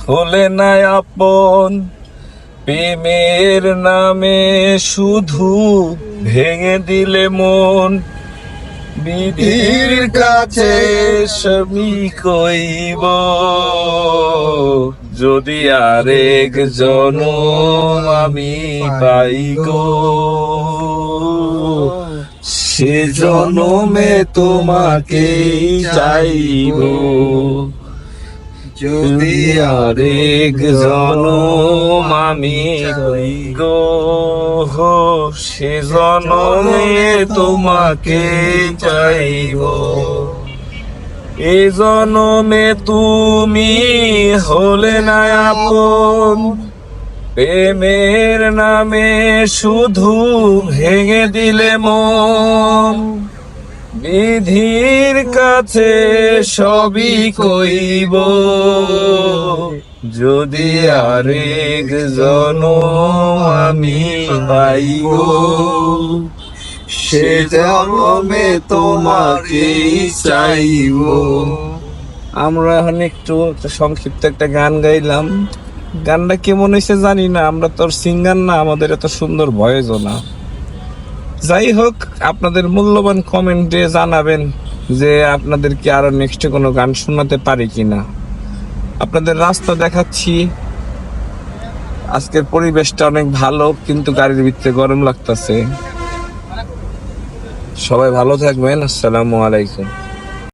হলে না আপন, প্রেমের নামে শুধু ভেঙে দিলে মন। বিধির কাছে সবই কইব, যদি আরেক জনম আমি পাই গো, সে জনমে তোমাকেই চাইব। যদি আরেক জনম আমি পাই গো, সে জনমে তোমাকে চাইব। এ জনমে তুমি হলে না আপন, প্রেমের নামে শুধু ভেঙে দিলে মন। বিধির কাছে সবই কইব, যদি আরেক জনম আমি পাইব, সে জনমে তোমাকে চাইব। আমরা এখন একটু সংক্ষিপ্ত একটা গান গাইলাম। গানটা কেমন হয়েছে জানি না, আমরা তো সিঙ্গার না, আমাদের এত সুন্দর ভয়েসও না। যাই হোক, আপনাদের মূল্যবান কমেন্টে জানাবেন যে আপনাদেরকে আরো নেক্সটে কোনো গান শোনাতে পারি কিনা। আপনাদের রাস্তা দেখাচ্ছি। আজকের পরিবেশটা অনেক ভালো, কিন্তু গাড়ির ভিতরে গরম লাগতেছে। সবাই ভালো থাকবেন। আসসালামু আলাইকুম।